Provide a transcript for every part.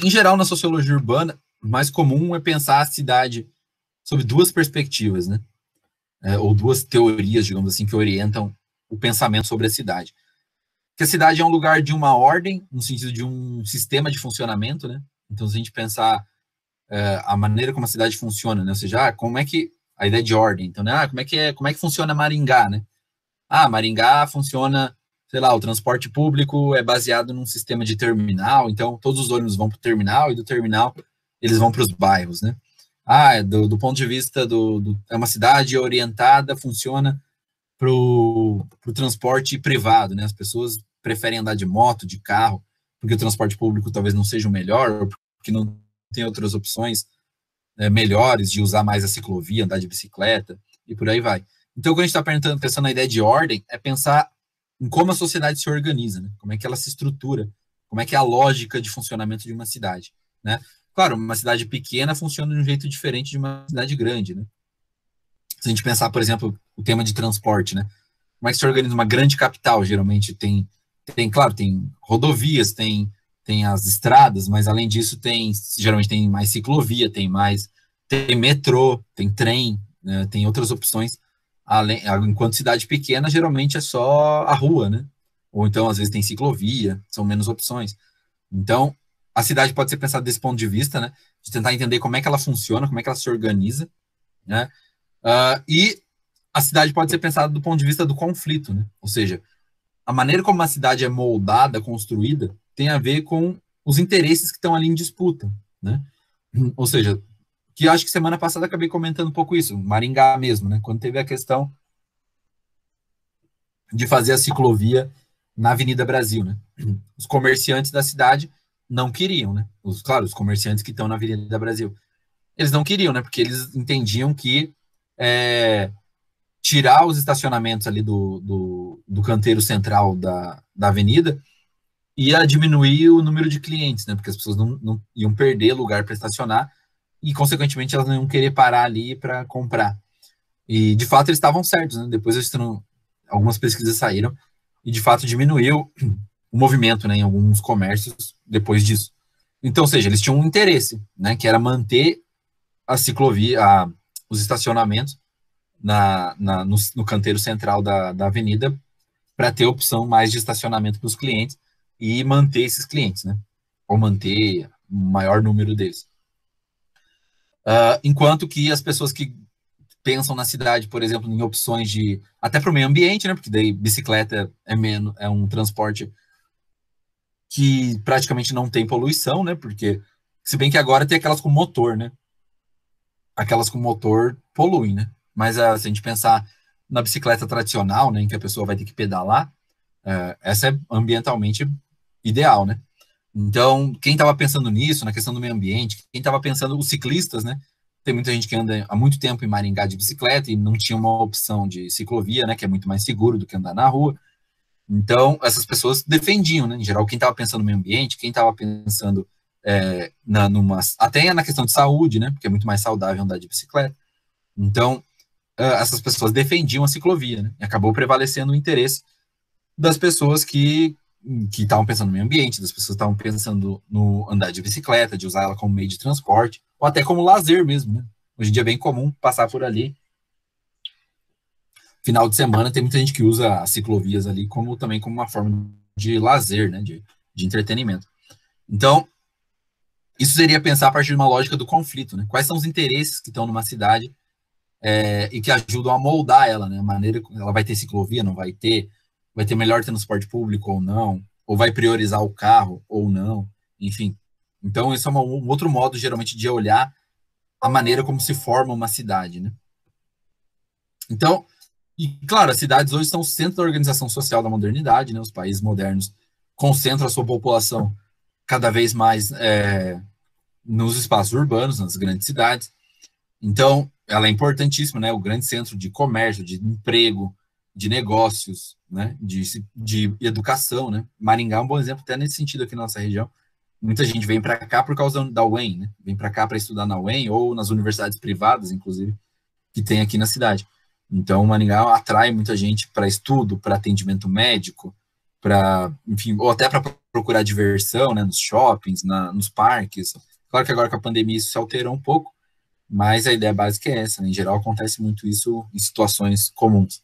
Em geral, na sociologia urbana, o mais comum é pensar a cidade sob duas perspectivas, né? Ou duas teorias, digamos assim, que orientam o pensamento sobre a cidade. Que a cidade é um lugar de uma ordem, no sentido de um sistema de funcionamento, né? Então, se a gente pensar a maneira como a cidade funciona, né? Ou seja, como é que a ideia de ordem, então, né? Como é que funciona Maringá, né? Maringá funciona, sei lá, o transporte público é baseado num sistema de terminal, então todos os ônibus vão para o terminal e do terminal eles vão para os bairros, né? Do ponto de vista é uma cidade orientada, funciona para o transporte privado, né? As pessoas preferem andar de moto, de carro, porque o transporte público talvez não seja o melhor, ou porque não tem outras opções melhores de usar mais a ciclovia, andar de bicicleta, e por aí vai. Então, quando a gente está pensando na ideia de ordem, é pensar em como a sociedade se organiza, né? Como é que ela se estrutura, como é que é a lógica de funcionamento de uma cidade, né? Claro, uma cidade pequena funciona de um jeito diferente de uma cidade grande, né? Se a gente pensar, por exemplo, o tema de transporte, né? Como é que se organiza uma grande capital? Geralmente claro, tem rodovias, tem as estradas, mas além disso geralmente tem mais ciclovia, tem metrô, tem trem, né, tem outras opções. Enquanto cidade pequena, geralmente é só a rua, né? Ou então, às vezes, tem ciclovia, são menos opções. Então, a cidade pode ser pensada desse ponto de vista, né? De tentar entender como é que ela funciona, como é que ela se organiza, né? E a cidade pode ser pensada do ponto de vista do conflito, né? Ou seja, a maneira como uma cidade é moldada, construída, tem a ver com os interesses que estão ali em disputa, né? Ou seja, que eu acho que semana passada acabei comentando um pouco isso, Maringá mesmo, né? Quando teve a questão de fazer a ciclovia na Avenida Brasil, né? Os comerciantes da cidade não queriam, né? Claro, os comerciantes que estão na Avenida Brasil. Eles não queriam, né? Porque eles entendiam que tirar os estacionamentos ali do canteiro central da avenida ia diminuir o número de clientes, né? Porque as pessoas não iam perder lugar para estacionar e, consequentemente, elas não iam querer parar ali para comprar. E, de fato, eles estavam certos, né? Depois algumas pesquisas saíram e, de fato, diminuiu o movimento, né, em alguns comércios depois disso. Então, ou seja, eles tinham um interesse, né? Que era manter a ciclovia, os estacionamentos no canteiro central da avenida para ter opção mais de estacionamento para os clientes e manter esses clientes, né? Ou manter o maior número deles. Enquanto que as pessoas que pensam na cidade, por exemplo, em opções até para o meio ambiente, né? Porque daí bicicleta é um transporte que praticamente não tem poluição, né? Porque, se bem que agora tem aquelas com motor, né? Aquelas com motor poluem, né? Mas se a gente pensar na bicicleta tradicional, né, em que a pessoa vai ter que pedalar, essa é ambientalmente ideal, né? Então, quem estava pensando nisso, na questão do meio ambiente, quem estava pensando, os ciclistas, né? Tem muita gente que anda há muito tempo em Maringá de bicicleta e não tinha uma opção de ciclovia, né? Que é muito mais seguro do que andar na rua. Então, essas pessoas defendiam, né? Em geral, quem estava pensando no meio ambiente, quem estava pensando até na questão de saúde, né? Porque é muito mais saudável andar de bicicleta. Então, essas pessoas defendiam a ciclovia, né? E acabou prevalecendo o interesse das pessoas que estavam pensando no meio ambiente, das pessoas que estavam pensando no andar de bicicleta, de usar ela como meio de transporte, ou até como lazer mesmo, né? Hoje em dia é bem comum passar por ali. Final de semana tem muita gente que usa as ciclovias ali também como uma forma de lazer, né? De entretenimento. Então, isso seria pensar a partir de uma lógica do conflito, né? Quais são os interesses que estão numa cidade e que ajudam a moldar ela, né? A maneira ela vai ter ciclovia, não vai ter melhor transporte público ou não, ou vai priorizar o carro ou não, enfim. Então, isso é um outro modo, geralmente, de olhar a maneira como se forma uma cidade, né? Então, e claro, as cidades hoje são o centro da organização social da modernidade, né? Os países modernos concentram a sua população cada vez mais nos espaços urbanos, nas grandes cidades. Então, ela é importantíssima, né? O grande centro de comércio, de emprego, de negócios, né? De educação, né? Maringá é um bom exemplo até nesse sentido aqui na nossa região. Muita gente vem para cá por causa da UEM, né? Vem para cá para estudar na UEM ou nas universidades privadas, inclusive, que tem aqui na cidade. Então, Maringá atrai muita gente para estudo, para atendimento médico, enfim, ou até para procurar diversão, né, nos shoppings, nos parques. Claro que agora com a pandemia isso se alterou um pouco, mas a ideia básica é essa, né? Em geral acontece muito isso em situações comuns.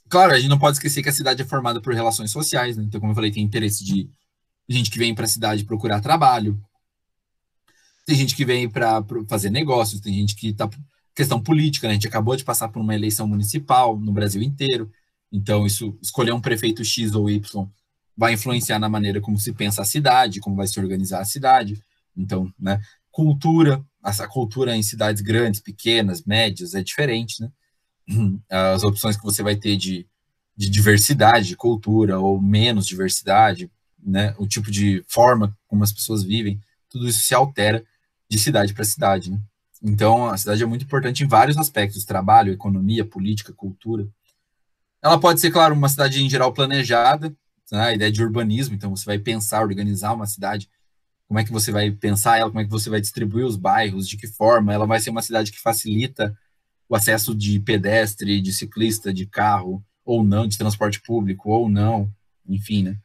Claro, a gente não pode esquecer que a cidade é formada por relações sociais, né? Então, como eu falei, tem interesse de gente que vem para a cidade procurar trabalho, tem gente que vem para fazer negócios, tem gente que está questão política, né? A gente acabou de passar por uma eleição municipal no Brasil inteiro, então isso, escolher um prefeito X ou Y vai influenciar na maneira como se pensa a cidade, como vai se organizar a cidade. Então, né? Cultura, essa cultura em cidades grandes, pequenas, médias, é diferente, né? As opções que você vai ter de diversidade de cultura ou menos diversidade, né? O tipo de forma como as pessoas vivem, tudo isso se altera de cidade para cidade, né? Então, a cidade é muito importante em vários aspectos, trabalho, economia, política, cultura. Ela pode ser, claro, uma cidade em geral planejada, né? A ideia de urbanismo, então você vai pensar, organizar uma cidade, como é que você vai pensar ela, como é que você vai distribuir os bairros, de que forma, ela vai ser uma cidade que facilita o acesso de pedestre, de ciclista, de carro, ou não, de transporte público, ou não, enfim, né?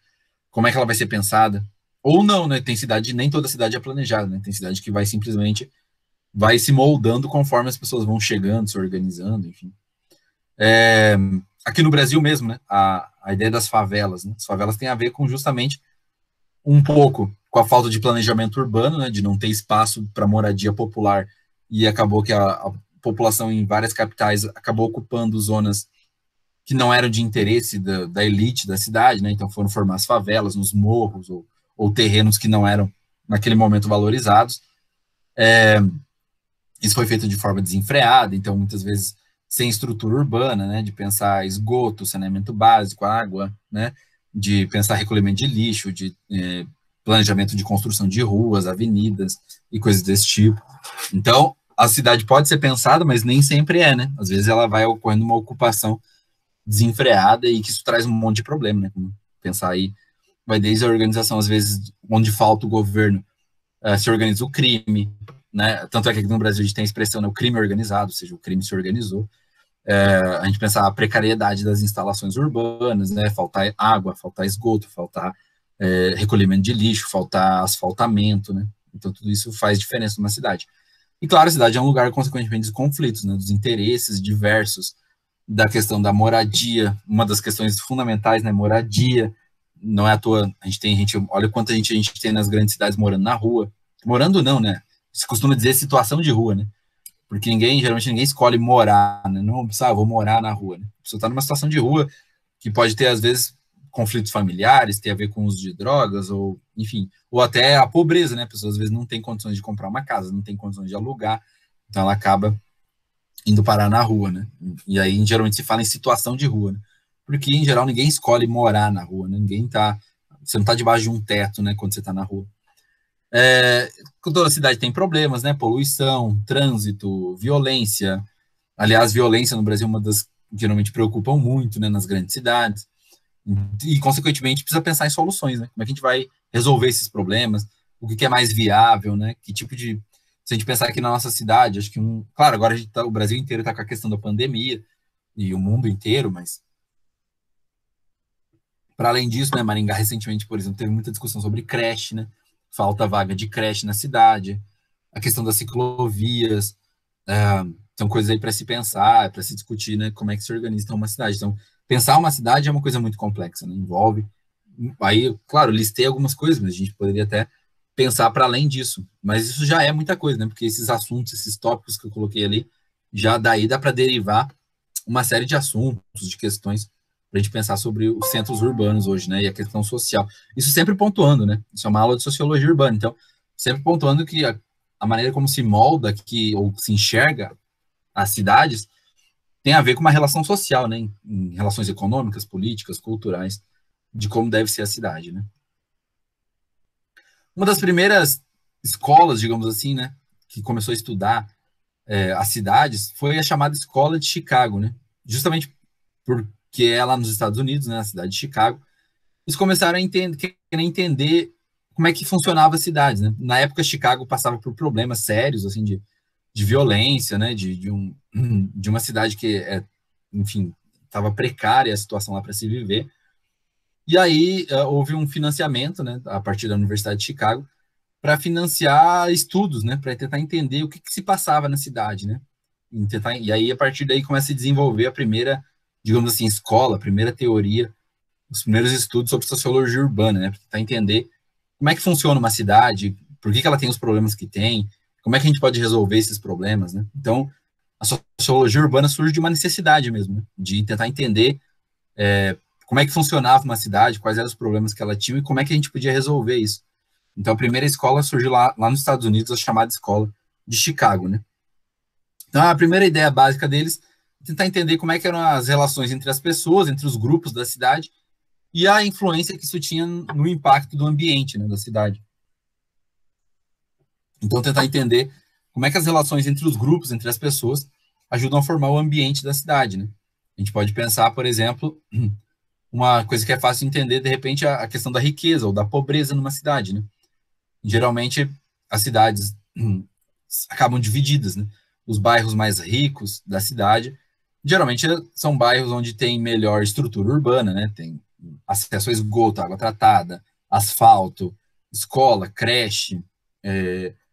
Como é que ela vai ser pensada? Ou não, né? Tem cidade, nem toda cidade é planejada, né? Tem cidade que vai simplesmente vai se moldando conforme as pessoas vão chegando, se organizando, enfim. Aqui no Brasil mesmo, né? A ideia das favelas, né? As favelas têm a ver com justamente um pouco com a falta de planejamento urbano, né? De não ter espaço para moradia popular e acabou que a população em várias capitais acabou ocupando zonas que não eram de interesse da elite da cidade, né? Então foram formar as favelas nos morros ou terrenos que não eram naquele momento valorizados. Isso foi feito de forma desenfreada, então muitas vezes sem estrutura urbana, né? De pensar esgoto, saneamento básico, água, né? De pensar recolhimento de lixo, de planejamento de construção de ruas, avenidas e coisas desse tipo. Então, a cidade pode ser pensada, mas nem sempre é, né? Às vezes ela vai ocorrendo uma ocupação desenfreada e que isso traz um monte de problema, né? Como pensar aí, vai desde a organização, às vezes, onde falta o governo, se organiza o crime, né? Tanto é que aqui no Brasil a gente tem a expressão, né, o crime organizado, ou seja, o crime se organizou. A gente pensar a precariedade das instalações urbanas, né? Faltar água, faltar esgoto, faltar recolhimento de lixo, faltar asfaltamento, né? Então tudo isso faz diferença numa cidade. E claro, a cidade é um lugar, consequentemente, de conflitos, né? Dos interesses diversos, da questão da moradia, uma das questões fundamentais, né? Moradia. Não é à toa, a gente olha quanta gente a gente tem nas grandes cidades morando na rua. Morando não, né? Se costuma dizer situação de rua, né? Porque geralmente ninguém escolhe morar, né? Não, vou morar na rua, né? A pessoa está numa situação de rua que pode ter, às vezes, conflitos familiares, ter a ver com o uso de drogas, ou, enfim, ou até a pobreza, né? A pessoa, às vezes, não tem condições de comprar uma casa, não tem condições de alugar, então ela acaba indo parar na rua, né? E aí, geralmente, se fala em situação de rua, né? Porque, em geral, ninguém escolhe morar na rua, né? Você não tá debaixo de um teto, né, quando você tá na rua. Toda a cidade tem problemas, né? Poluição, trânsito, violência. Aliás, violência no Brasil é uma das que geralmente preocupam muito, né, nas grandes cidades. E, consequentemente, precisa pensar em soluções, né? Como é que a gente vai resolver esses problemas? O que é mais viável, né? Que tipo de... Se a gente pensar aqui na nossa cidade, acho que claro, agora o Brasil inteiro está com a questão da pandemia e o mundo inteiro, mas para além disso, né, Maringá recentemente, por exemplo, teve muita discussão sobre creche, né? Falta vaga de creche na cidade, a questão das ciclovias, são coisas aí para se pensar, para se discutir, né? Como é que se organiza uma cidade. Então, pensar uma cidade é uma coisa muito complexa, né? Envolve. Aí, claro, listei algumas coisas, mas a gente poderia até pensar para além disso. Mas isso já é muita coisa, né? Porque esses assuntos, esses tópicos que eu coloquei ali, já daí dá para derivar uma série de assuntos, de questões para a gente pensar sobre os centros urbanos hoje, né? E a questão social. Isso sempre pontuando, né? Isso é uma aula de sociologia urbana. Então, sempre pontuando que a maneira como se molda ou se enxerga as cidades tem a ver com uma relação social, né? Em relações econômicas, políticas, culturais, de como deve ser a cidade, né? Uma das primeiras escolas, digamos assim, né, que começou a estudar as cidades foi a chamada Escola de Chicago, né? Justamente porque é lá nos Estados Unidos, né, na cidade de Chicago, eles começaram a entender como é que funcionava as cidades, né? Na época, Chicago passava por problemas sérios, assim, de violência, né? De uma cidade que, enfim, estava precária a situação lá para se viver. E aí houve um financiamento, né, a partir da Universidade de Chicago, para financiar estudos, né, para tentar entender o que, que se passava na cidade, né, e aí a partir daí começa a desenvolver a primeira, digamos assim, escola, a primeira teoria, os primeiros estudos sobre sociologia urbana, né, para tentar entender como é que funciona uma cidade, por que, que ela tem os problemas que tem, como é que a gente pode resolver esses problemas, né? Então, a sociologia urbana surge de uma necessidade mesmo, né, de tentar entender como é que funcionava uma cidade, quais eram os problemas que ela tinha e como é que a gente podia resolver isso. Então, a primeira escola surgiu lá nos Estados Unidos, a chamada Escola de Chicago, né? Então, a primeira ideia básica deles é tentar entender como é que eram as relações entre as pessoas, entre os grupos da cidade, e a influência que isso tinha no impacto do ambiente, né, da cidade. Então, tentar entender como é que as relações entre os grupos, entre as pessoas, ajudam a formar o ambiente da cidade, né? A gente pode pensar, por exemplo, uma coisa que é fácil de entender, de repente, a questão da riqueza ou da pobreza numa cidade, né? Geralmente, as cidades acabam divididas, né? Os bairros mais ricos da cidade, geralmente são bairros onde tem melhor estrutura urbana, né? Tem acesso a esgoto, água tratada, asfalto, escola, creche,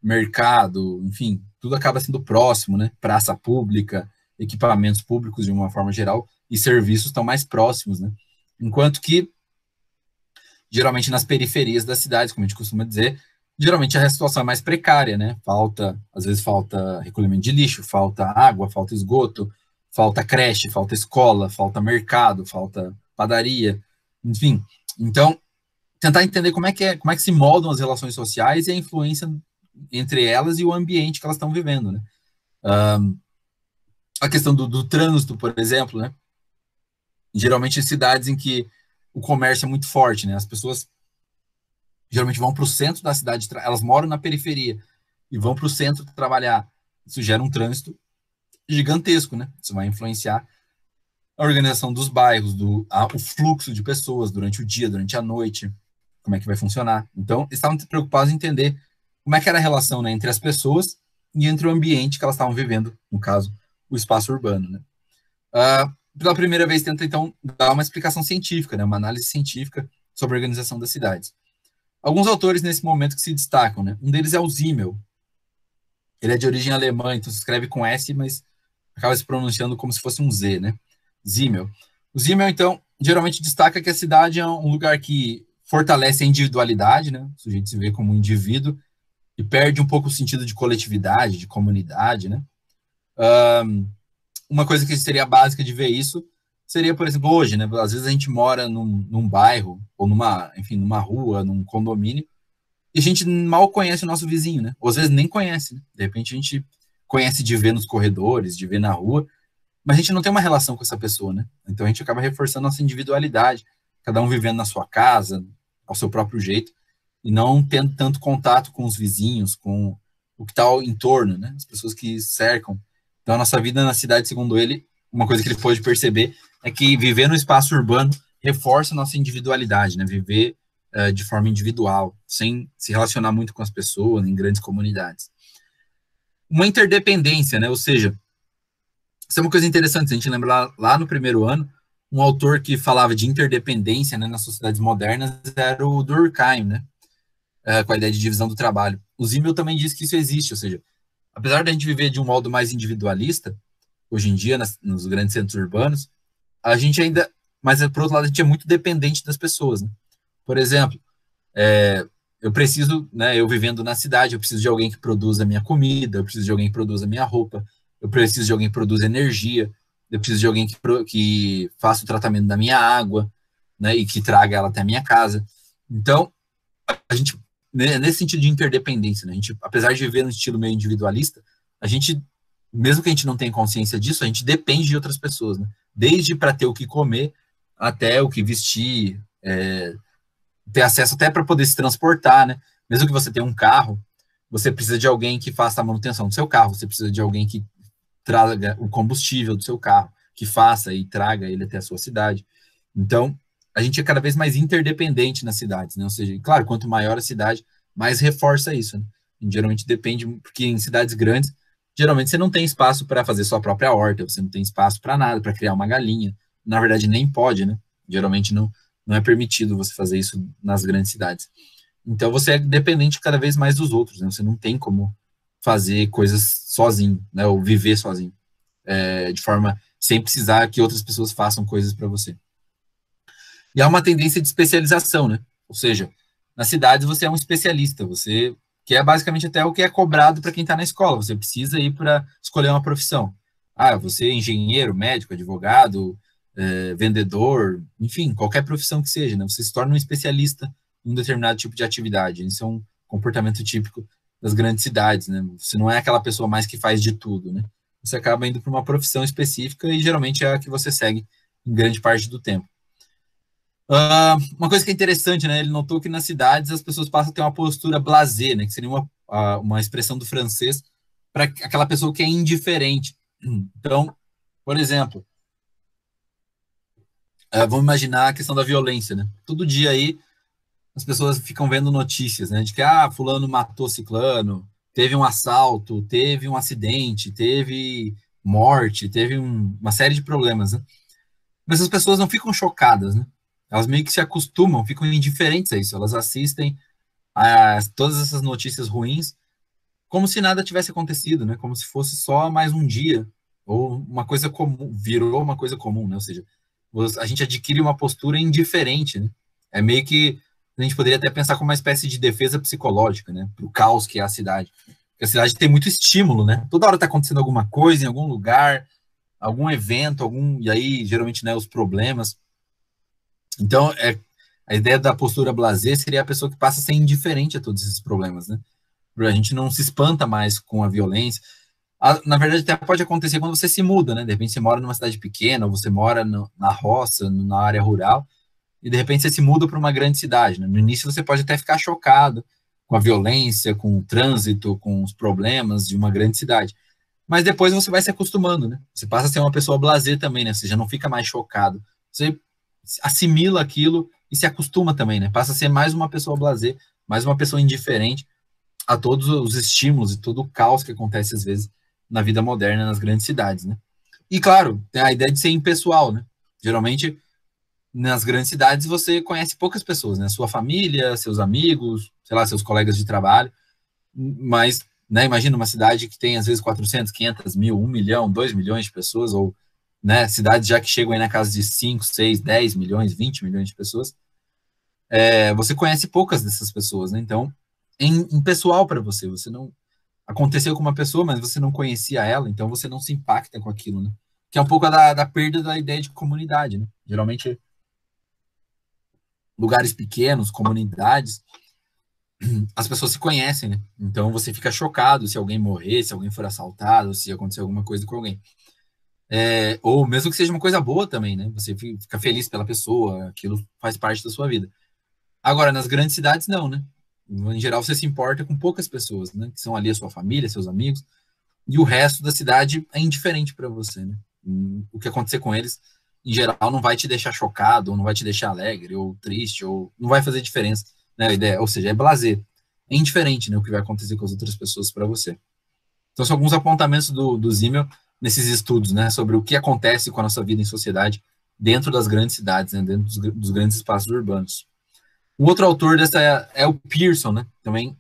mercado, enfim, tudo acaba sendo próximo, né? Praça pública, equipamentos públicos de uma forma geral e serviços estão mais próximos, né? Enquanto que, geralmente nas periferias das cidades, como a gente costuma dizer, geralmente a situação é mais precária, né? Às vezes falta recolhimento de lixo, falta água, falta esgoto, falta creche, falta escola, falta mercado, falta padaria, enfim. Então, tentar entender como é que se moldam as relações sociais e a influência entre elas e o ambiente que elas estão vivendo, né? A questão do trânsito, por exemplo, né? Geralmente em cidades em que o comércio é muito forte, né? As pessoas geralmente vão para o centro da cidade, elas moram na periferia e vão para o centro trabalhar. Isso gera um trânsito gigantesco, né? Isso vai influenciar a organização dos bairros, o fluxo de pessoas durante o dia, durante a noite, como é que vai funcionar. Então, eles estavam preocupados em entender como é que era a relação, né, entre as pessoas e entre o ambiente que elas estavam vivendo, no caso, o espaço urbano, né? Pela primeira vez, tenta, então, dar uma explicação científica, né, uma análise científica sobre a organização das cidades. Alguns autores nesse momento que se destacam, né? Um deles é o Zimmel. Ele é de origem alemã, então se escreve com S, mas acaba se pronunciando como se fosse um Z, né? Zimmel. O Zimmel, então, geralmente destaca que a cidade é um lugar que fortalece a individualidade, né? O sujeito se vê como um indivíduo e perde um pouco o sentido de coletividade, de comunidade, né? Uma coisa que seria básica de ver isso seria, por exemplo, hoje, né? Às vezes a gente mora num bairro ou numa rua, num condomínio, e a gente mal conhece o nosso vizinho, né? Ou às vezes nem conhece, né? De repente a gente conhece de ver nos corredores, de ver na rua, mas a gente não tem uma relação com essa pessoa, né? Então a gente acaba reforçando nossa individualidade, cada um vivendo na sua casa, ao seu próprio jeito, e não tendo tanto contato com os vizinhos, com o que está ao entorno, né? As pessoas que cercam. Então a nossa vida na cidade, segundo ele, uma coisa que ele pôde perceber é que viver no espaço urbano reforça a nossa individualidade, né? Viver de forma individual, sem se relacionar muito com as pessoas, em grandes comunidades. Uma interdependência, né? Ou seja, isso é uma coisa interessante, se a gente lembrar lá no primeiro ano, um autor que falava de interdependência, né, nas sociedades modernas era o Durkheim, né? Com a ideia de divisão do trabalho. O Zimmel também diz que isso existe, ou seja, apesar da gente viver de um modo mais individualista, hoje em dia, nos grandes centros urbanos, a gente ainda, mas por outro lado, a gente é muito dependente das pessoas, né? Por exemplo, eu preciso, né, eu vivendo na cidade, eu preciso de alguém que produza a minha comida, eu preciso de alguém que produza a minha roupa, eu preciso de alguém que produza energia, eu preciso de alguém que faça o tratamento da minha água, né, e que traga ela até a minha casa. Então, a gente, nesse sentido de interdependência, né, a gente, apesar de viver num estilo meio individualista, a gente, mesmo que a gente não tenha consciência disso, a gente depende de outras pessoas, né? Desde para ter o que comer, até o que vestir, ter acesso até para poder se transportar, né? Mesmo que você tenha um carro, você precisa de alguém que faça a manutenção do seu carro, você precisa de alguém que traga o combustível do seu carro, que faça e traga ele até a sua cidade. Então, a gente é cada vez mais interdependente nas cidades, né? Ou seja, claro, quanto maior a cidade, mais reforça isso, né? Geralmente depende, porque em cidades grandes, geralmente você não tem espaço para fazer sua própria horta, você não tem espaço para nada, para criar uma galinha. Na verdade, nem pode, né? Geralmente Não é permitido você fazer isso nas grandes cidades. Então você é dependente cada vez mais dos outros, né? Você não tem como fazer coisas sozinho, né? Ou viver sozinho, de forma sem precisar que outras pessoas façam coisas para você. E há uma tendência de especialização, né? Ou seja, nas cidades você é um especialista, você que é basicamente até o que é cobrado para quem está na escola. Você precisa ir para escolher uma profissão. Ah, você é engenheiro, médico, advogado, vendedor, enfim, qualquer profissão que seja, né? Você se torna um especialista em um determinado tipo de atividade. Isso é um comportamento típico das grandes cidades, né? Você não é aquela pessoa mais que faz de tudo, né? Você acaba indo para uma profissão específica e geralmente é a que você segue em grande parte do tempo. Uma coisa que é interessante, né? Ele notou que nas cidades as pessoas passam a ter uma postura blasé, né? Que seria uma expressão do francês para aquela pessoa que é indiferente. Então, por exemplo, vamos imaginar a questão da violência, né? Todo dia aí as pessoas ficam vendo notícias, né? De que, fulano matou ciclano, teve um assalto, teve um acidente, teve morte, teve uma série de problemas, né? Mas as pessoas não ficam chocadas, né? Elas meio que se acostumam, ficam indiferentes a isso. Elas assistem a todas essas notícias ruins como se nada tivesse acontecido, né? Como se fosse só mais um dia ou uma coisa comum, virou uma coisa comum, né? Ou seja, a gente adquire uma postura indiferente, né? É meio que a gente poderia até pensar como uma espécie de defesa psicológica, né? Para o caos que é a cidade. Porque a cidade tem muito estímulo, né? Toda hora está acontecendo alguma coisa em algum lugar, algum evento, e aí geralmente, né, os problemas. Então, a ideia da postura blasé seria a pessoa que passa a ser indiferente a todos esses problemas, né? A gente não se espanta mais com a violência. Na verdade, até pode acontecer quando você se muda, né? De repente você mora numa cidade pequena, ou você mora na roça, na área rural, e de repente você se muda para uma grande cidade, né? No início você pode até ficar chocado com a violência, com o trânsito, com os problemas de uma grande cidade. Mas depois você vai se acostumando, né? Você passa a ser uma pessoa blasé também, né? Você já não fica mais chocado. Você assimila aquilo e se acostuma também, né? Passa a ser mais uma pessoa blasé, mais uma pessoa indiferente a todos os estímulos e todo o caos que acontece às vezes na vida moderna nas grandes cidades, né? E claro, tem a ideia de ser impessoal, né? Geralmente nas grandes cidades você conhece poucas pessoas, né? Sua família, seus amigos, sei lá, seus colegas de trabalho, mas, né, imagina uma cidade que tem às vezes 400, 500 mil, 1 milhão, 2 milhões de pessoas, ou, né, cidades já que chegam aí na casa de 5, 6, 10 milhões, 20 milhões de pessoas, você conhece poucas dessas pessoas, né? Então, em pessoal para você, você não aconteceu com uma pessoa, mas você não conhecia ela, então você não se impacta com aquilo, né? Que é um pouco da perda da ideia de comunidade, né? Geralmente, lugares pequenos, comunidades, as pessoas se conhecem, né? Então você fica chocado se alguém morrer, se alguém for assaltado, se acontecer alguma coisa com alguém. Ou mesmo que seja uma coisa boa também, né? Você fica feliz pela pessoa, aquilo faz parte da sua vida. Agora, nas grandes cidades, não, né? Em geral, você se importa com poucas pessoas, né? Que são ali a sua família, seus amigos, e o resto da cidade é indiferente para você, né? O que acontecer com eles, em geral, não vai te deixar chocado, ou não vai te deixar alegre, ou triste, ou não vai fazer diferença, né? A ideia, ou seja, é blasé. É indiferente, né? O que vai acontecer com as outras pessoas para você. Então, são alguns apontamentos do Zimmel nesses estudos, né? Sobre o que acontece com a nossa vida em sociedade dentro das grandes cidades, né? Dentro dos grandes espaços urbanos. O outro autor dessa é o Pearson, né? Também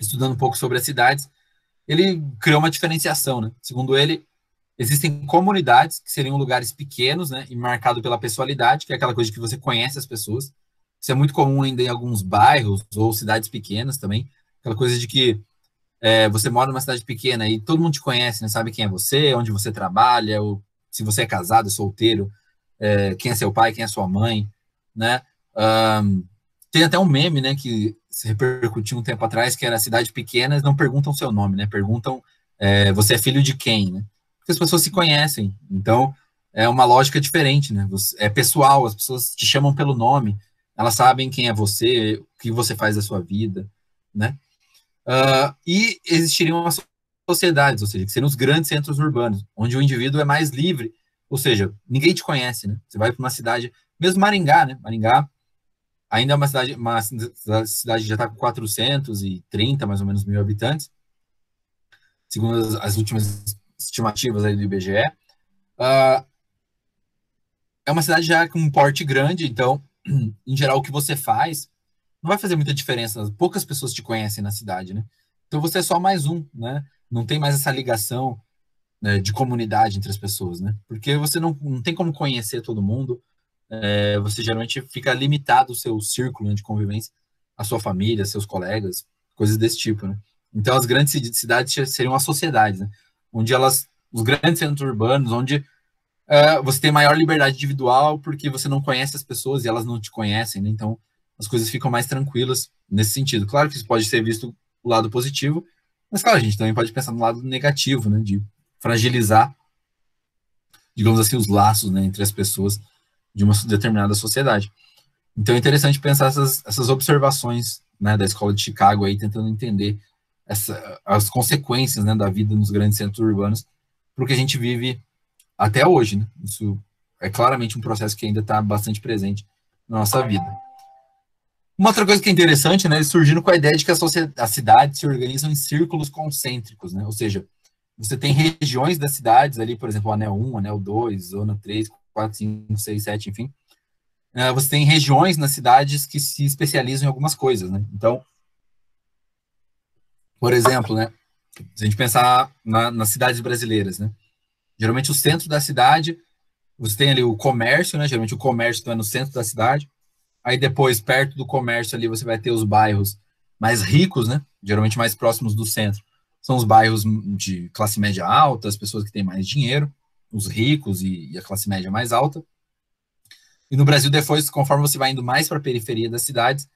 estudando um pouco sobre as cidades, ele criou uma diferenciação, né? Segundo ele, existem comunidades que seriam lugares pequenos, né? E marcado pela pessoalidade, que é aquela coisa de que você conhece as pessoas. Isso é muito comum ainda em alguns bairros ou cidades pequenas também. Aquela coisa de que você mora numa cidade pequena e todo mundo te conhece, né? Sabe quem é você, onde você trabalha, ou se você é casado, solteiro, quem é seu pai, quem é sua mãe, né? Tem até um meme, né, que se repercutiu um tempo atrás, que era cidade pequenas não perguntam seu nome, né? Perguntam você é filho de quem, né? Porque as pessoas se conhecem. Então, é uma lógica diferente, né? É pessoal, as pessoas te chamam pelo nome, elas sabem quem é você, o que você faz da sua vida, né? E existiriam as sociedades, ou seja, que seriam os grandes centros urbanos, onde o indivíduo é mais livre, ou seja, ninguém te conhece, né? Você vai para uma cidade, mesmo Maringá, né? Maringá ainda é uma cidade que já está com 430, mais ou menos, mil habitantes, segundo as últimas estimativas aí do IBGE. É uma cidade já com um porte grande, então em geral, o que você faz não vai fazer muita diferença. Poucas pessoas te conhecem na cidade, né? Então você é só mais um, né? Não tem mais essa ligação, né, de comunidade entre as pessoas, né? Porque você não tem como conhecer todo mundo, você geralmente fica limitado o seu círculo, né, de convivência, a sua família, seus colegas, coisas desse tipo, né? Então as grandes cidades seriam as sociedades, né? Onde os grandes centros urbanos, onde você tem maior liberdade individual porque você não conhece as pessoas e elas não te conhecem, né? Então as coisas ficam mais tranquilas nesse sentido. Claro que isso pode ser visto do lado positivo, mas claro, a gente também pode pensar no lado negativo, né? De fragilizar, digamos assim, os laços, né, entre as pessoas de uma determinada sociedade. Então é interessante pensar essas observações, né, da escola de Chicago aí, tentando entender as consequências, né, da vida nos grandes centros urbanos, porque a gente vive até hoje, né? Isso é claramente um processo que ainda está bastante presente na nossa vida. Uma outra coisa que é interessante, né, eles surgiram com a ideia de que as cidades se organizam em círculos concêntricos, né? Ou seja, você tem regiões das cidades ali, por exemplo, o anel 1, anel 2, zona 3, 4, 5, 6, 7, enfim. Você tem regiões nas cidades que se especializam em algumas coisas, né? Então, por exemplo, né, se a gente pensar nas cidades brasileiras, né? Geralmente o centro da cidade, você tem ali o comércio, né? Geralmente o comércio está no centro da cidade. Aí depois, perto do comércio ali, você vai ter os bairros mais ricos, né? Geralmente mais próximos do centro. São os bairros de classe média alta, as pessoas que têm mais dinheiro, os ricos e a classe média mais alta. E no Brasil, depois, conforme você vai indo mais para a periferia das cidades,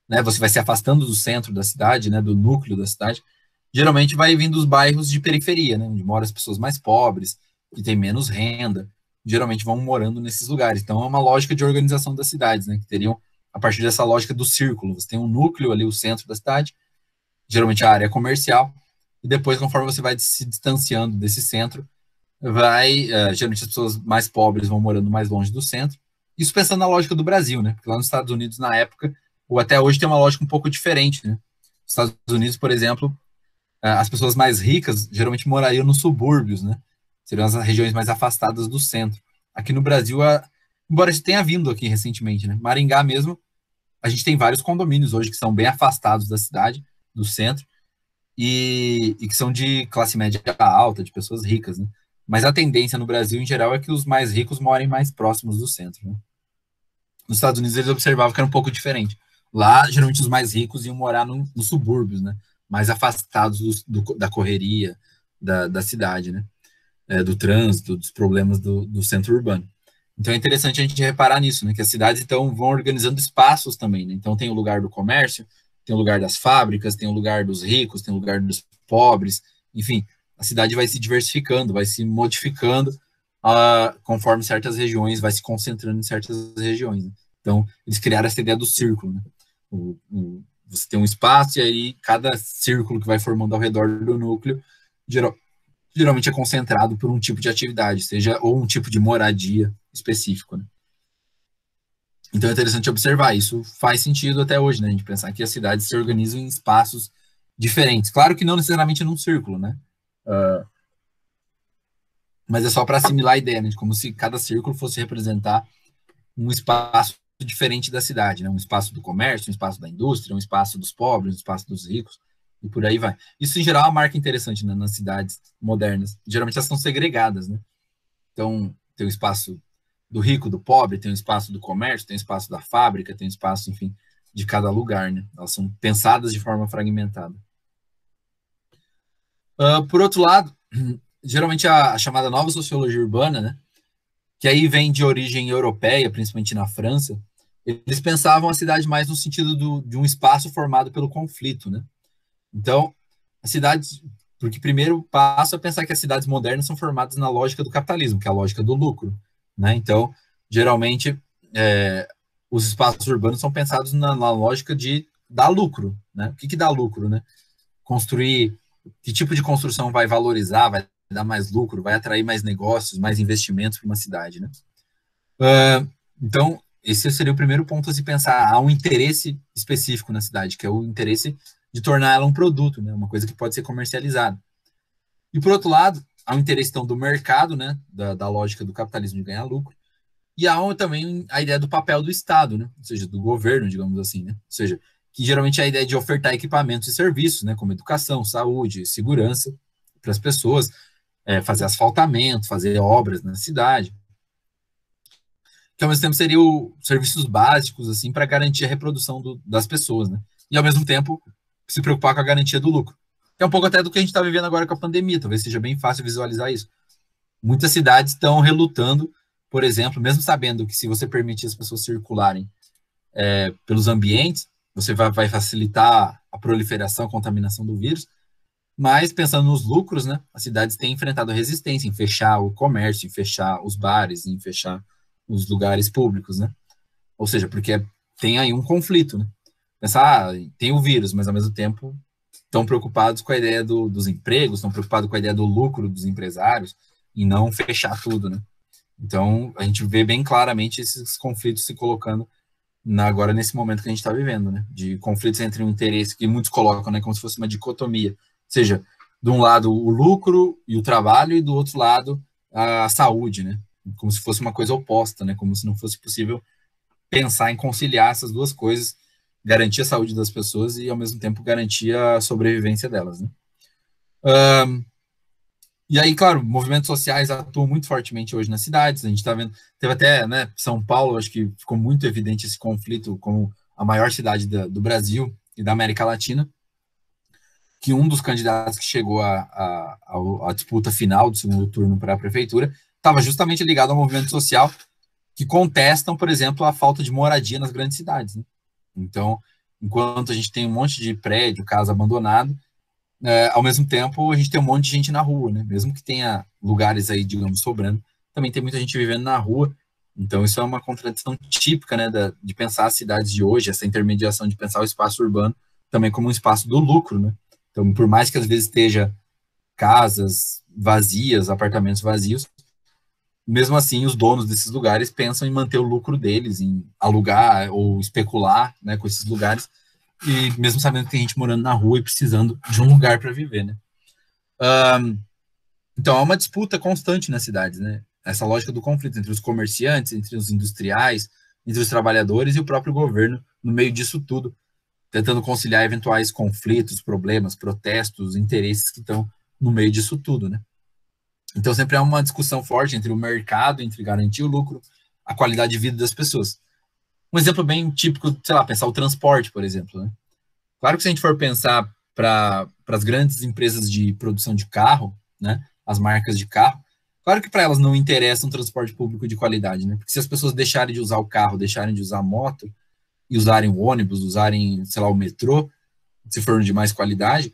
né? Você vai se afastando do centro da cidade, né? Do núcleo da cidade. Geralmente vai vindo os bairros de periferia, né? Onde moram as pessoas mais pobres, que têm menos renda, geralmente vão morando nesses lugares. Então é uma lógica de organização das cidades, né? Que teriam a partir dessa lógica do círculo. Você tem um núcleo ali, o centro da cidade, geralmente a área comercial, e depois, conforme você vai se distanciando desse centro, geralmente as pessoas mais pobres vão morando mais longe do centro. Isso pensando na lógica do Brasil, né? Porque lá nos Estados Unidos, na época, ou até hoje, tem uma lógica um pouco diferente, né? Nos Estados Unidos, por exemplo, as pessoas mais ricas geralmente morariam nos subúrbios, né? Seriam as regiões mais afastadas do centro. Aqui no Brasil, embora isso tenha vindo aqui recentemente, né? Maringá mesmo, a gente tem vários condomínios hoje que são bem afastados da cidade, do centro, e que são de classe média alta, de pessoas ricas, né? Mas a tendência no Brasil, em geral, é que os mais ricos morem mais próximos do centro, né? Nos Estados Unidos, eles observavam que era um pouco diferente. Lá, geralmente, os mais ricos iam morar nos subúrbios, né? Mais afastados da correria da cidade, né? Do trânsito, dos problemas do centro urbano. Então é interessante a gente reparar nisso, né? Que as cidades então vão organizando espaços também, né? Então tem o lugar do comércio, tem o lugar das fábricas, tem o lugar dos ricos, tem o lugar dos pobres, enfim, a cidade vai se diversificando, vai se modificando conforme certas regiões, vai se concentrando em certas regiões. Né? Então eles criaram essa ideia do círculo, né? Você tem um espaço e aí cada círculo que vai formando ao redor do núcleo geralmente é concentrado por um tipo de atividade, seja ou um tipo de moradia específico, né? Então é interessante observar, isso faz sentido até hoje, né? A gente pensar que as cidades se organizam em espaços diferentes. Claro que não necessariamente num círculo, né? Mas é só para assimilar a ideia, né? De como se cada círculo fosse representar um espaço diferente da cidade, né? Um espaço do comércio, um espaço da indústria, um espaço dos pobres, um espaço dos ricos, e por aí vai. Isso, em geral, é uma marca interessante, né, nas cidades modernas. Geralmente elas são segregadas, né? Então, tem o espaço do rico, do pobre, tem o espaço do comércio, tem o espaço da fábrica, tem o espaço, enfim, de cada lugar, né? Elas são pensadas de forma fragmentada. Por outro lado, geralmente a chamada nova sociologia urbana, né? Que aí vem de origem europeia, principalmente na França, eles pensavam a cidade mais no sentido de um espaço formado pelo conflito, né? Então, as cidades, porque primeiro passo a pensar que as cidades modernas são formadas na lógica do capitalismo, que é a lógica do lucro, né? Então, geralmente, os espaços urbanos são pensados na lógica de dar lucro, né? O que dá lucro, né? Construir, que tipo de construção vai valorizar, vai dar mais lucro, vai atrair mais negócios, mais investimentos para uma cidade, né? Então, esse seria o primeiro ponto a se pensar. Há um interesse específico na cidade, que é o interesse de tornar ela um produto, né? Uma coisa que pode ser comercializada. E, por outro lado, há um interesse, então, do mercado, né? Da lógica do capitalismo de ganhar lucro. E há também a ideia do papel do Estado, né? Ou seja, do governo, digamos assim, né? Ou seja, que geralmente é a ideia de ofertar equipamentos e serviços, né? Como educação, saúde, segurança para as pessoas, fazer asfaltamento, fazer obras na cidade, que ao mesmo tempo seriam serviços básicos, assim, para garantir a reprodução das pessoas, né? E ao mesmo tempo se preocupar com a garantia do lucro. Que é um pouco até do que a gente está vivendo agora com a pandemia, talvez seja bem fácil visualizar isso. Muitas cidades estão relutando, por exemplo, mesmo sabendo que se você permitir as pessoas circularem pelos ambientes, você vai facilitar a proliferação, a contaminação do vírus, mas pensando nos lucros, né, as cidades têm enfrentado resistência em fechar o comércio, em fechar os bares, em fechar os lugares públicos, né? Ou seja, porque tem aí um conflito, né? Pensar, tem o vírus, mas ao mesmo tempo estão preocupados com a ideia dos empregos, estão preocupados com a ideia do lucro dos empresários e não fechar tudo, né? Então, a gente vê bem claramente esses conflitos se colocando agora nesse momento que a gente está vivendo, né? De conflitos entre um interesse que muitos colocam, né? Como se fosse uma dicotomia. Ou seja, de um lado o lucro e o trabalho e do outro lado a saúde, né? Como se fosse uma coisa oposta, né? Como se não fosse possível pensar em conciliar essas duas coisas, garantir a saúde das pessoas e, ao mesmo tempo, garantir a sobrevivência delas, né? E aí, claro, movimentos sociais atuam muito fortemente hoje nas cidades. A gente está vendo, teve até, né, São Paulo, acho que ficou muito evidente esse conflito como a maior cidade do Brasil e da América Latina, que um dos candidatos que chegou à disputa final do segundo turno para a prefeitura estava justamente ligado ao movimento social que contestam, por exemplo, a falta de moradia nas grandes cidades, né? Então, enquanto a gente tem um monte de prédio, casa abandonado, ao mesmo tempo a gente tem um monte de gente na rua, né? Mesmo que tenha lugares aí, digamos, sobrando, também tem muita gente vivendo na rua. Então, isso é uma contradição típica, né, de pensar as cidades de hoje, essa intermediação de pensar o espaço urbano também como um espaço do lucro, né? Então, por mais que às vezes esteja casas vazias, apartamentos vazios, mesmo assim, os donos desses lugares pensam em manter o lucro deles, em alugar ou especular, né, com esses lugares, e mesmo sabendo que tem gente morando na rua e precisando de um lugar para viver, né? Então, é uma disputa constante nas cidades, né? Essa lógica do conflito entre os comerciantes, entre os industriais, entre os trabalhadores e o próprio governo, no meio disso tudo, tentando conciliar eventuais conflitos, problemas, protestos, interesses que estão no meio disso tudo, né? Então, sempre há uma discussão forte entre o mercado, entre garantir o lucro, a qualidade de vida das pessoas. Um exemplo bem típico, sei lá, pensar o transporte, por exemplo, né? Claro que se a gente for pensar para as grandes empresas de produção de carro, né, as marcas de carro, claro que para elas não interessa um transporte público de qualidade, né? Porque se as pessoas deixarem de usar o carro, deixarem de usar a moto e usarem o ônibus, usarem, sei lá, o metrô, se for de mais qualidade,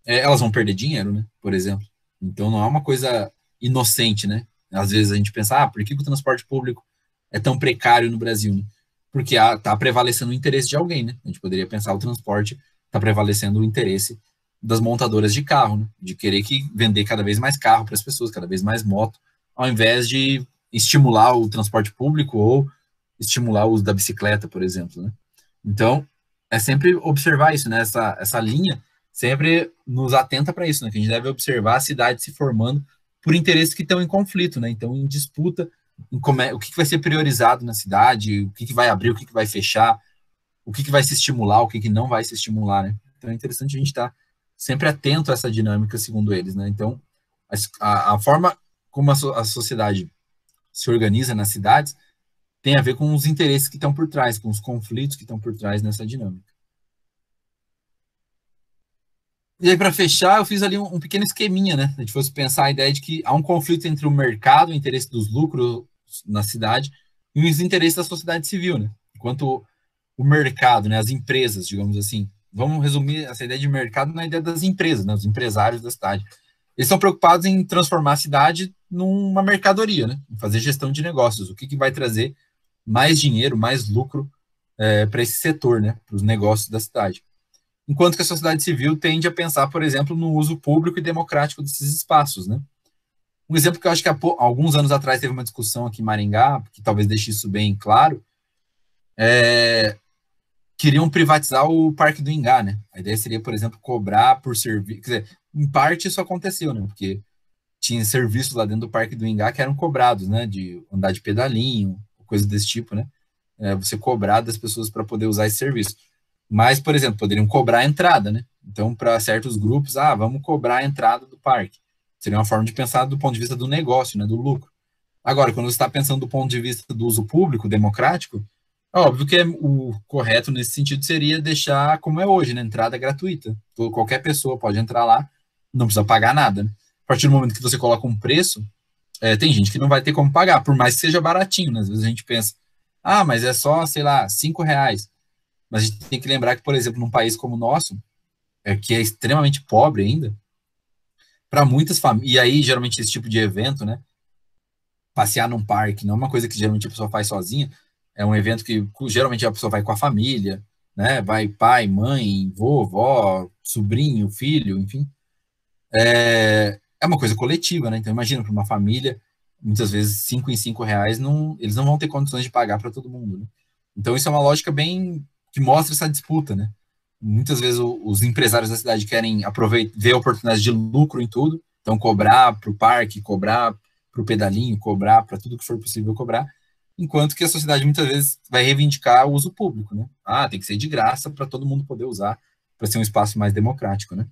elas vão perder dinheiro, né? Por exemplo. Então não é uma coisa inocente, né? Às vezes a gente pensa, por que o transporte público é tão precário no Brasil, né? Porque está prevalecendo o interesse de alguém, né? A gente poderia pensar o transporte está prevalecendo o interesse das montadoras de carro, né? De querer vender cada vez mais carro para as pessoas, cada vez mais moto, ao invés de estimular o transporte público ou estimular o uso da bicicleta, por exemplo, né? Então, é sempre observar isso, né? Essa linha sempre nos atenta para isso, né? Que a gente deve observar a cidade se formando por interesses que estão em conflito, né? Então, em disputa, o que vai ser priorizado na cidade, o que vai abrir, o que vai fechar, o que vai se estimular, o que não vai se estimular, né? Então, é interessante a gente estar sempre atento a essa dinâmica, segundo eles, né? Então, a forma como a sociedade se organiza nas cidades tem a ver com os interesses que estão por trás, com os conflitos que estão por trás nessa dinâmica. E aí, para fechar, eu fiz ali um pequeno esqueminha, né? Se a gente fosse pensar a ideia de que há um conflito entre o mercado, o interesse dos lucros na cidade, e os interesses da sociedade civil, né? Enquanto o mercado, né, as empresas, digamos assim, vamos resumir essa ideia de mercado na ideia das empresas, né, os empresários da cidade. Eles estão preocupados em transformar a cidade numa mercadoria, né? Em fazer gestão de negócios, o que vai trazer mais dinheiro, mais lucro para esse setor, né? Para os negócios da cidade. Enquanto que a sociedade civil tende a pensar, por exemplo, no uso público e democrático desses espaços, né? Um exemplo que eu acho que há alguns anos atrás teve uma discussão aqui em Maringá, que talvez deixe isso bem claro, queriam privatizar o Parque do Ingá, né? A ideia seria, por exemplo, cobrar por serviço. Quer dizer, em parte isso aconteceu, né? Porque tinha serviços lá dentro do Parque do Ingá que eram cobrados, né? De andar de pedalinho, coisa desse tipo, né? Você cobrar das pessoas para poder usar esse serviço. Mas, por exemplo, poderiam cobrar a entrada, né? Então, para certos grupos, vamos cobrar a entrada do parque. Seria uma forma de pensar do ponto de vista do negócio, né, do lucro. Agora, quando você está pensando do ponto de vista do uso público, democrático, é óbvio que o correto nesse sentido seria deixar como é hoje, né? Entrada gratuita. Qualquer pessoa pode entrar lá, não precisa pagar nada, né? A partir do momento que você coloca um preço, tem gente que não vai ter como pagar, por mais que seja baratinho, né? Às vezes a gente pensa, mas é só, sei lá, R$ 5. Mas a gente tem que lembrar que, por exemplo, num país como o nosso, que é extremamente pobre ainda, para muitas famílias, e aí geralmente esse tipo de evento, né? Passear num parque não é uma coisa que geralmente a pessoa faz sozinha, é um evento que geralmente a pessoa vai com a família, né? Vai pai, mãe, vovó, sobrinho, filho, enfim. É uma coisa coletiva, né? Então imagina para uma família, muitas vezes R$ 5 em R$ 5 eles não vão ter condições de pagar para todo mundo, né? Então isso é uma lógica bem que mostra essa disputa, né? Muitas vezes os empresários da cidade querem aproveitar, ver oportunidades de lucro em tudo, então cobrar para o parque, cobrar para o pedalinho, cobrar para tudo que for possível cobrar, enquanto que a sociedade muitas vezes vai reivindicar o uso público, né? Tem que ser de graça para todo mundo poder usar, para ser um espaço mais democrático, né?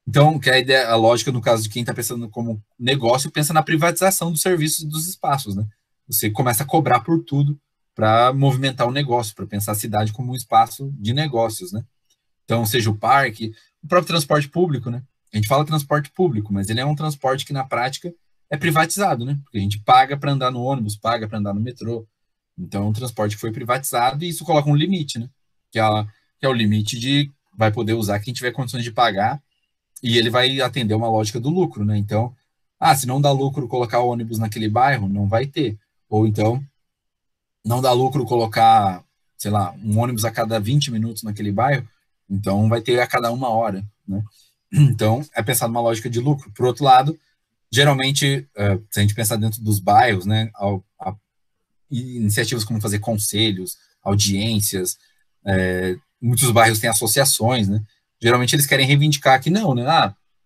Então, que a ideia, a lógica no caso de quem está pensando como negócio, pensa na privatização dos serviços e dos espaços, né? Você começa a cobrar por tudo para movimentar o negócio, para pensar a cidade como um espaço de negócios, né? Então, seja o parque, o próprio transporte público, né? A gente fala transporte público, mas ele é um transporte que na prática é privatizado, né? Porque a gente paga para andar no ônibus, paga para andar no metrô. Então, o transporte foi privatizado e isso coloca um limite, né? Que é o limite de vai poder usar quem tiver condições de pagar e ele vai atender uma lógica do lucro, né? Então, se não dá lucro colocar ônibus naquele bairro, não vai ter. Ou então, não dá lucro colocar, sei lá, um ônibus a cada 20 minutos naquele bairro, então vai ter a cada 1 hora, né? Então, é pensar numa lógica de lucro. Por outro lado, geralmente, se a gente pensar dentro dos bairros, né, iniciativas como fazer conselhos, audiências, muitos bairros têm associações, né? Geralmente eles querem reivindicar que não, né?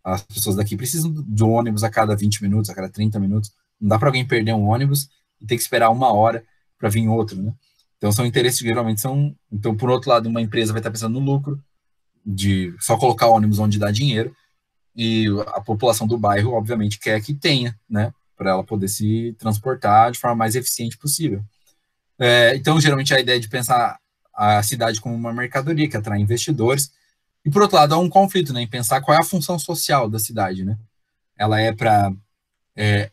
As pessoas daqui precisam de um ônibus a cada 20 minutos, a cada 30 minutos. Não dá para alguém perder um ônibus e ter que esperar 1 hora para vir outro, né? Então são interesses que geralmente são. Então, por outro lado, uma empresa vai estar pensando no lucro de só colocar ônibus onde dá dinheiro, e a população do bairro, obviamente, quer que tenha, né? Para ela poder se transportar de forma mais eficiente possível. Então, geralmente, a ideia de pensar a cidade como uma mercadoria que atrai investidores. E, por outro lado, há um conflito, né, em pensar qual é a função social da cidade, né? Ela é para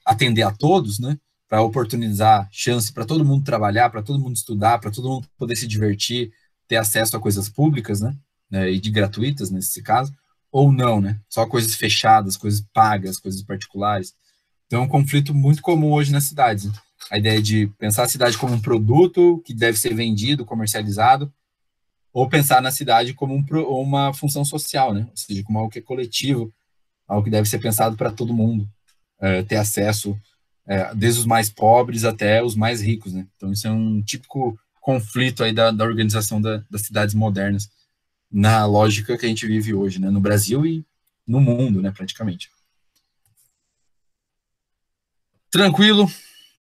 atender a todos, né? Para oportunizar chance para todo mundo trabalhar, para todo mundo estudar, para todo mundo poder se divertir, ter acesso a coisas públicas, né? E de gratuitas, nesse caso, ou não, né? Só coisas fechadas, coisas pagas, coisas particulares. Então, é um conflito muito comum hoje nas cidades, né? A ideia de pensar a cidade como um produto que deve ser vendido, comercializado, ou pensar na cidade como uma função social, né? Ou seja, como algo que é coletivo, algo que deve ser pensado para todo mundo, ter acesso, desde os mais pobres até os mais ricos, né? Então, isso é um típico conflito aí da organização das cidades modernas, na lógica que a gente vive hoje, né? No Brasil e no mundo, né? Praticamente. Tranquilo.